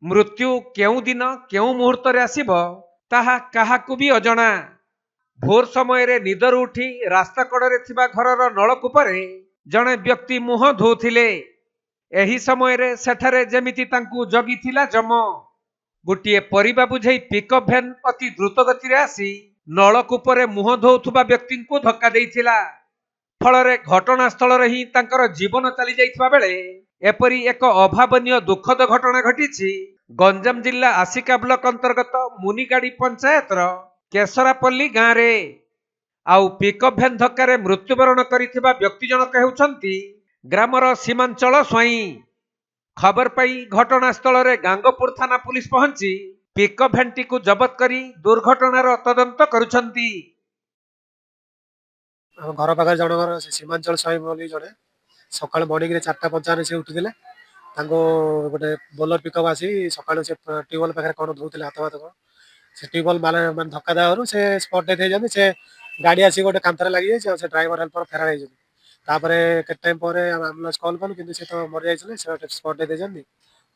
मृत्यु केउ दिन केउ मुहूर्त आसिब ताहा काहाकु भी अजणा। भोर समय रे निदर उठी रास्ता कड़े थिबा घरर नलकूपरे जणे व्यक्ति मुह धोउथिले। एही समय रे सेठारे जेमिति तांकु जगिथिला जम। गोटिए परिबा बुझेई पिकअप भ्यान अति द्रुत गति रे आसी नलकूपरे मुह धोउथुबा व्यक्ति को धक्का देइथिला। फलरे घटनास्थल रे ही तांकर जीवन चली जाइथिबा बेले एपरी एक अभावनीय दुखद घटना घटिछि गंजाम जिला आसिका ब्लॉक अंतर्गत मुनिगाड़ी पंचायत केसरापल्ली गाँव रे। आउ पिकअप भ्यान धक्का मृत्युवरण करिथिबा व्यक्ति जनक हेउछंती ग्रामर सीमांचल स्वाई। खबर पाई घटनास्थल रे गांगपुर थाना पुलिस पहुंची पिकअप भ्यानटी को जबत करी दुर्घटनार तदंत करुछंती। घर पाखे जनगर सीमांचल स्वाई बोली जड़े सकाल मर्णिंग 4:55 से उठिले गोटे बोलर पिकअप आसी सकाल से ट्यूबवेल पाखे कौन धोते हाथ हाथ कौन से ट्यूबवेल माने धक्का देवर से स्पॉट डेथ हो से गाड़ी आसी गोटे कांथरे लगी से ड्राइवर हेल्पर फेरार होपर के टाइम पर आम्बुलांस कॉल कलु कि तो मरी जाते स्पॉट डेथ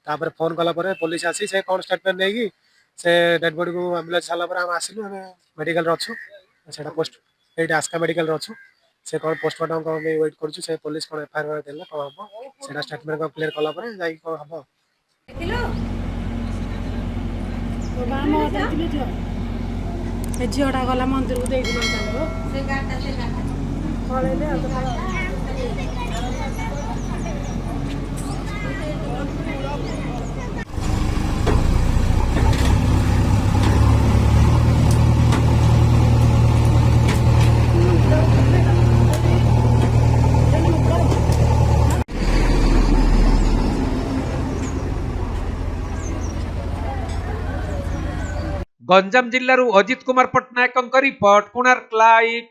होपर फोन कलापर पुलिस आसी से कौन स्टेटमेंट नहीं से डेड बॉडी को आम्बुलांस सारापर आम आसलु मेडिकल अच्छु से पोस्ट ये आस्का मेडिकल अच्छु से कौन पोस्टमार्टम वेट कर पुलिस कौन एफआईआर देला कौन हम से स्टेटमेंट क्लियर कलापर जा कौन हम झीटा गला मंदिर को गंजाम जिल्लारू अजित कुमार पट्टनायक रिपोर्ट कोणार्क लाइव।